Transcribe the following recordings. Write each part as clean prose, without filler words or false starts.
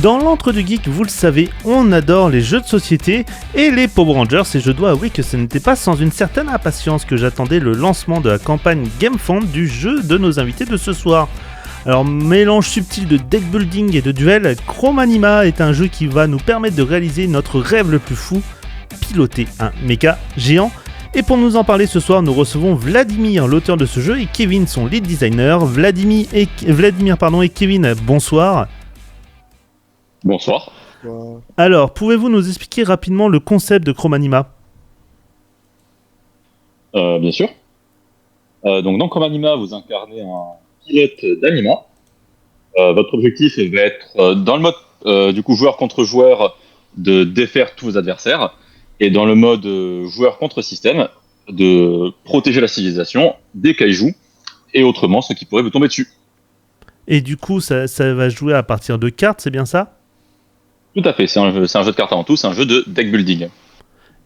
Dans l'entre du geek, vous le savez, on adore les jeux de société et les Power Rangers, et je dois avouer que ce n'était pas sans une certaine impatience que j'attendais le lancement de la campagne GameFound du jeu de nos invités de ce soir. Alors, mélange subtil de deck building et de duel, Chromanima est un jeu qui va nous permettre de réaliser notre rêve le plus fou, piloter un méca géant. Et pour nous en parler ce soir, nous recevons Vladimir, l'auteur de ce jeu, et Kevin, son lead designer. Vladimir et Kevin, bonsoir. Bonsoir. Alors, pouvez-vous nous expliquer rapidement le concept de Chromanima ? Bien sûr. Donc dans Chromanima, vous incarnez un pilote d'anima. Votre objectif va être, dans le mode du coup joueur contre joueur, de défaire tous vos adversaires, et dans le mode joueur contre système, de protéger la civilisation des kaijus et autrement ceux qui pourraient vous tomber dessus. Et du coup, ça va jouer à partir de cartes, c'est bien ça ? Tout à fait, c'est un jeu de cartes avant tout, c'est un jeu de deck building.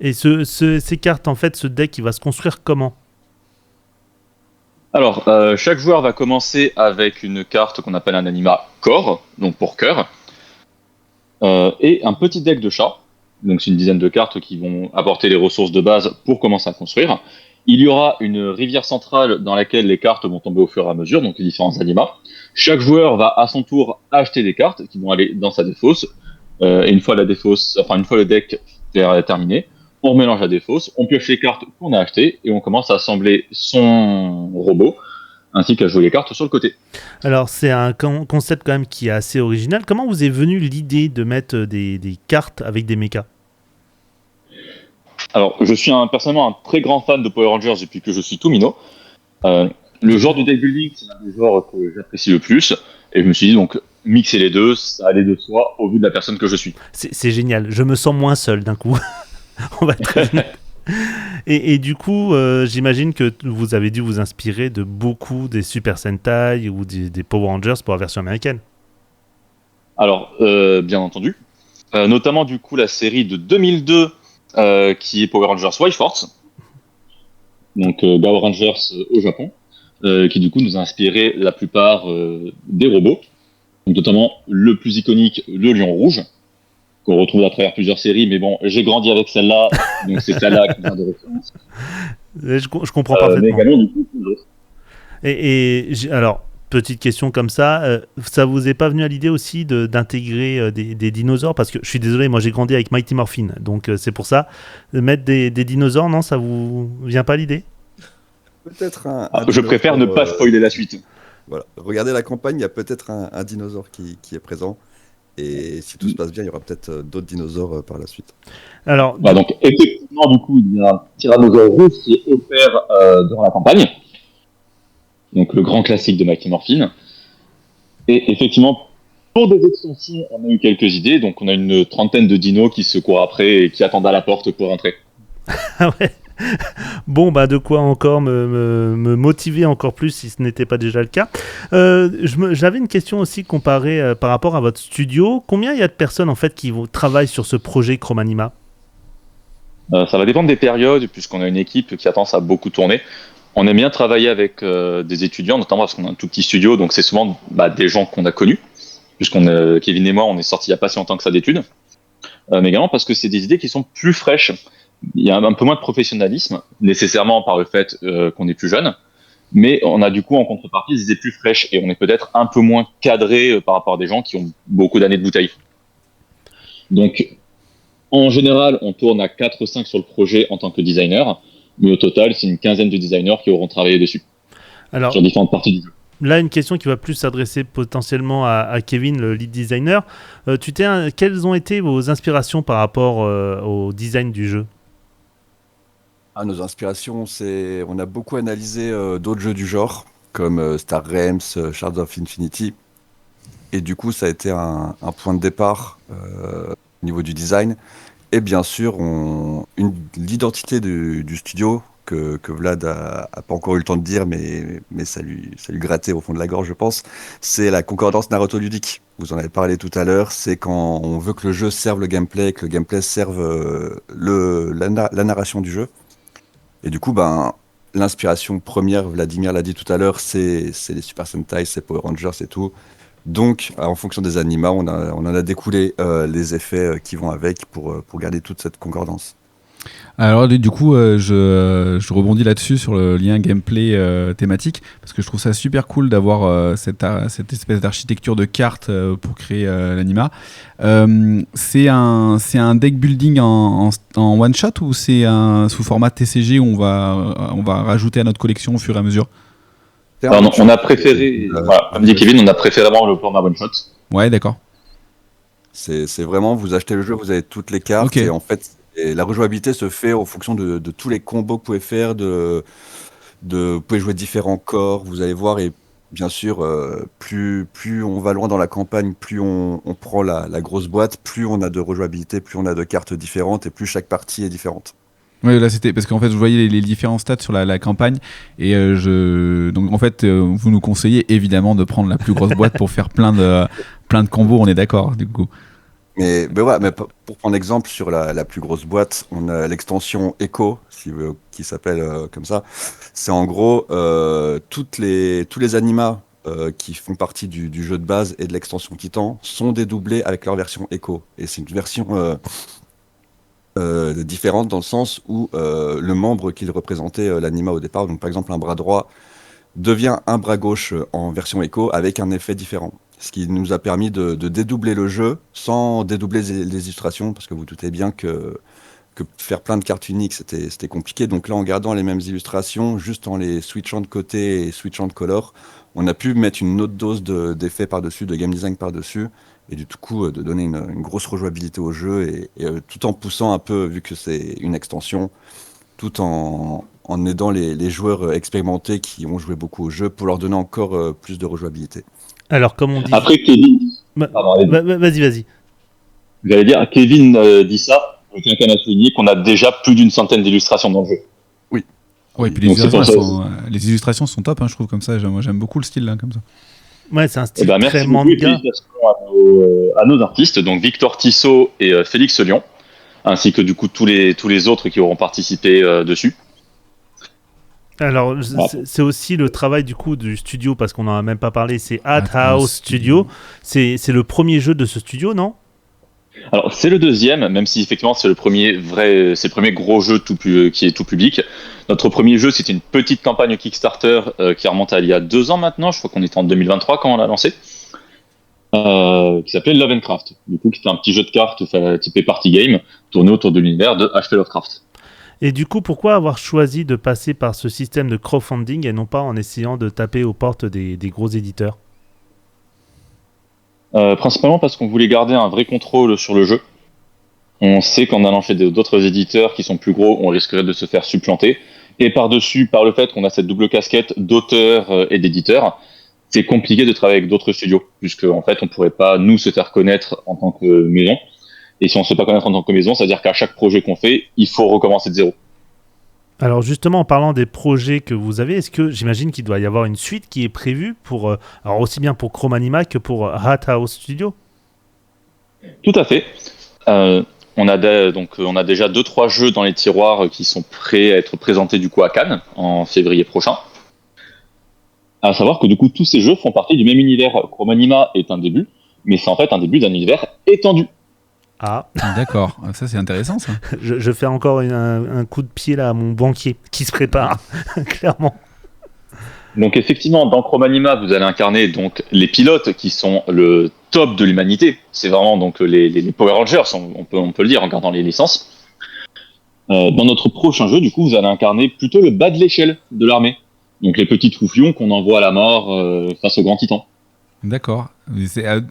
Et ces cartes, en fait, ce deck, il va se construire comment ? Alors, chaque joueur va commencer avec une carte qu'on appelle un anima core, donc pour cœur, et un petit deck de chat. Donc c'est une dizaine de cartes qui vont apporter les ressources de base pour commencer à construire. Il y aura une rivière centrale dans laquelle les cartes vont tomber au fur et à mesure, donc les différents animas. Chaque joueur va à son tour acheter des cartes qui vont aller dans sa défausse. Et une fois le deck terminé, on remélange la défausse, on pioche les cartes qu'on a achetées et on commence à assembler son robot ainsi qu'à jouer les cartes sur le côté. Alors, c'est un concept quand même qui est assez original. Comment vous est venue l'idée de mettre des cartes avec des mechas ? Alors, je suis personnellement un très grand fan de Power Rangers depuis que je suis tout minot. Le genre de deck building, c'est un des genres que j'apprécie le plus. Et je me suis dit, donc, mixer les deux, ça allait de soi au vu de la personne que je suis. C'est génial. Je me sens moins seul d'un coup. On va être très honnête. Et du coup, j'imagine que vous avez dû vous inspirer de beaucoup des Super Sentai ou des Power Rangers pour la version américaine. Alors, bien entendu. Notamment, du coup, la série de 2002 qui est Power Rangers Wild Force. Donc, Power Rangers au Japon. Qui, du coup, nous a inspiré la plupart des robots. Donc, notamment le plus iconique, le Lion Rouge, qu'on retrouve à travers plusieurs séries, mais bon, j'ai grandi avec celle-là, donc c'est celle-là qui vient de référence. Je comprends parfaitement. Mais également, du coup, alors, petite question comme ça vous est pas venu à l'idée aussi d'intégrer des dinosaures ? Parce que je suis désolé, moi j'ai grandi avec Mighty Morphin, donc c'est pour ça. Mettre des dinosaures, non, ça vous vient pas à l'idée ? Peut-être je préfère ne pas spoiler la suite. Voilà. Regardez la campagne, il y a peut-être un dinosaure qui est présent. Et si tout se passe bien, il y aura peut-être d'autres dinosaures par la suite. Alors, donc effectivement, du coup, il y a un tyrannosaure rouge qui opère durant la campagne. Donc le grand classique de Mighty Morphin. Et effectivement, pour des extensions, on a eu quelques idées. Donc on a une trentaine de dinos qui se courent après et qui attendent à la porte pour entrer. Ah ouais. Bon, de quoi encore me motiver encore plus si ce n'était pas déjà le cas. J'avais une question aussi comparée par rapport à votre studio. Combien il y a de personnes en fait qui travaillent sur ce projet Chromanima ? Ça va dépendre des périodes, puisqu'on a une équipe qui a tendance à beaucoup tourner. On aime bien travailler avec des étudiants, notamment parce qu'on a un tout petit studio, donc c'est souvent des gens qu'on a connus, Kevin et moi, on est sortis il n'y a pas si longtemps que ça d'études, mais également parce que c'est des idées qui sont plus fraîches. Il y a un peu moins de professionnalisme, nécessairement par le fait qu'on est plus jeune, mais on a du coup en contrepartie des idées plus fraîches et on est peut-être un peu moins cadré par rapport à des gens qui ont beaucoup d'années de bouteille. Donc, en général, on tourne à 4 ou 5 sur le projet en tant que designer, mais au total, c'est une quinzaine de designers qui auront travaillé dessus, sur différentes parties du jeu. Là, une question qui va plus s'adresser potentiellement à Kevin, le lead designer. Quelles ont été vos inspirations par rapport au design du jeu ? Nos inspirations, on a beaucoup analysé d'autres jeux du genre, comme Star Realms, Shards of Infinity. Et du coup, ça a été un point de départ au niveau du design. Et bien sûr, l'identité du studio, que Vlad a pas encore eu le temps de dire, mais ça lui grattait au fond de la gorge, je pense, c'est la concordance narrato-ludique. Vous en avez parlé tout à l'heure, c'est quand on veut que le jeu serve le gameplay, que le gameplay serve la narration du jeu. Et du coup, l'inspiration première, Vladimir l'a dit tout à l'heure, c'est les Super Sentai, c'est Power Rangers et tout. Donc, en fonction des animats, on en a découlé les effets qui vont avec pour garder toute cette concordance. Alors du coup, je rebondis là-dessus sur le lien gameplay thématique, parce que je trouve ça super cool d'avoir cette espèce d'architecture de carte pour créer l'anima. C'est un deck building en one shot, ou c'est sous format TCG où on va rajouter à notre collection au fur et à mesure? Alors, non, on a préféré, voilà, comme dit Kevin, on a préféré vraiment le format one shot. Ouais, d'accord. C'est vraiment, vous achetez le jeu, vous avez toutes les cartes, Ok. et en fait, la rejouabilité se fait en fonction de tous les combos que vous pouvez faire, vous pouvez jouer différents corps, vous allez voir, et bien sûr, plus on va loin dans la campagne, plus on prend la grosse boîte, plus on a de rejouabilité, plus on a de cartes différentes, et plus chaque partie est différente. Ouais, là c'était parce qu'en fait je voyais les différents stats sur la campagne, et donc en fait vous nous conseillez évidemment de prendre la plus grosse boîte pour faire plein de combos, on est d'accord du coup. Mais ouais, mais pour prendre exemple sur la plus grosse boîte, on a l'extension Echo, qui s'appelle comme ça. C'est en gros tous les animats qui font partie du jeu de base et de l'extension Titan sont dédoublés avec leur version Echo. Et c'est une version différente dans le sens où le membre qu'il représentait l'anima au départ, donc par exemple un bras droit, devient un bras gauche en version Echo avec un effet différent. Ce qui nous a permis de dédoubler le jeu sans dédoubler les illustrations, parce que vous doutez bien que faire plein de cartes uniques, c'était compliqué. Donc là, en gardant les mêmes illustrations, juste en les switchant de côté et switchant de color, on a pu mettre une autre dose d'effets par-dessus, de game design par-dessus, et du coup, de donner une grosse rejouabilité au jeu, et tout en poussant un peu, vu que c'est une extension, tout en aidant les joueurs expérimentés qui ont joué beaucoup au jeu pour leur donner encore plus de rejouabilité. Alors, comme on dit. Après, Kevin, pardon, allez-y. Vas-y. J'allais dire, Kevin dit ça, je tiens quand même à souligner qu'on a déjà plus d'une centaine d'illustrations dans le jeu. Ouais, et puis Donc, les illustrations sont top, hein, je trouve, comme ça. Moi j'aime beaucoup le style là, comme ça. Ouais, c'est un style Merci très beaucoup, manga. félicitations à nos artistes, donc Victor Tissot et Félix Lyon, ainsi que du coup tous les autres qui auront participé dessus. Alors, Voilà. c'est aussi le travail du coup du studio, parce qu'on n'en a même pas parlé, c'est Hat Hat House House Studio. C'est le premier jeu de ce studio, non? Alors c'est le deuxième, même si effectivement c'est le premier gros jeu qui est tout public. Notre premier jeu, c'était une petite campagne Kickstarter qui remonte à il y a 2 ans maintenant, je crois qu'on était en 2023 quand on l'a lancé, qui s'appelait Love and Craft. Du coup, qui était un petit jeu de cartes typé party game, tourné autour de l'univers de H.P. Lovecraft. Et du coup, pourquoi avoir choisi de passer par ce système de crowdfunding et non pas en essayant de taper aux portes des gros éditeurs? Principalement parce qu'on voulait garder un vrai contrôle sur le jeu. On sait qu'en allant chez d'autres éditeurs qui sont plus gros, on risquerait de se faire supplanter. Et par-dessus, par le fait qu'on a cette double casquette d'auteur et d'éditeur, c'est compliqué de travailler avec d'autres studios, puisque en fait, on pourrait pas nous se faire connaître en tant que maison. Et si on ne se fait pas connaître en tant que maison, c'est-à-dire qu'à chaque projet qu'on fait, il faut recommencer de zéro. Alors justement, en parlant des projets que vous avez, est-ce que j'imagine qu'il doit y avoir une suite qui est prévue pour, alors aussi bien pour Chrome Anima que pour Hat House Studio? Tout à fait. On a déjà 2-3 jeux dans les tiroirs qui sont prêts à être présentés du coup à Cannes en février prochain. À savoir que du coup tous ces jeux font partie du même univers. Chrome Anima est un début, mais c'est en fait un début d'un univers étendu. Ah, D'accord, ça c'est intéressant ça. je fais encore un coup de pied là à mon banquier qui se prépare, clairement. Donc effectivement, dans Chrome Anima, vous allez incarner donc les pilotes qui sont le top de l'humanité. C'est vraiment donc les Power Rangers, on peut le dire en regardant les licences. Dans notre prochain jeu, du coup, vous allez incarner plutôt le bas de l'échelle de l'armée. Donc les petits troufions qu'on envoie à la mort face aux grands titans. D'accord.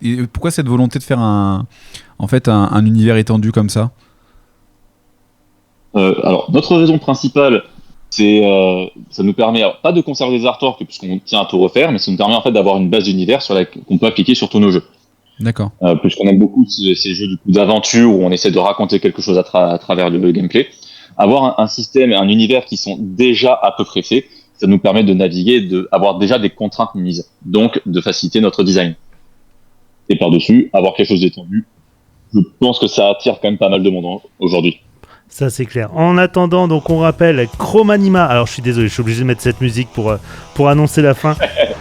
Et pourquoi cette volonté de faire un univers étendu comme ça? Alors notre raison principale, ça nous permet pas de conserver des artworks puisqu'on tient à tout refaire, mais ça nous permet en fait d'avoir une base d'univers qu'on peut appliquer sur tous nos jeux. D'accord. Puisqu'on aime beaucoup ces jeux du coup d'aventure où on essaie de raconter quelque chose à travers le gameplay, avoir un système et un univers qui sont déjà à peu près faits, ça nous permet de naviguer, avoir déjà des contraintes mises, donc de faciliter notre design. Et par-dessus, avoir quelque chose d'étendu, je pense que ça attire quand même pas mal de monde aujourd'hui. Ça c'est clair. En attendant, donc on rappelle Chromanima. Alors je suis désolé, je suis obligé de mettre cette musique pour annoncer la fin.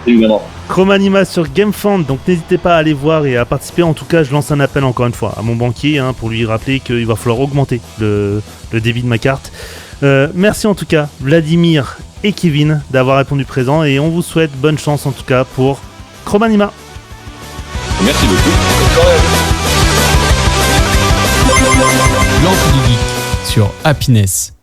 Évidemment. Chromanima sur GameFound, donc n'hésitez pas à aller voir et à participer. En tout cas, je lance un appel encore une fois à mon banquier pour lui rappeler qu'il va falloir augmenter le débit de ma carte. Merci en tout cas Vladimir et Kevin d'avoir répondu présent et on vous souhaite bonne chance en tout cas pour Chromanima. Merci beaucoup. L'Entre du Geek sur Happiness.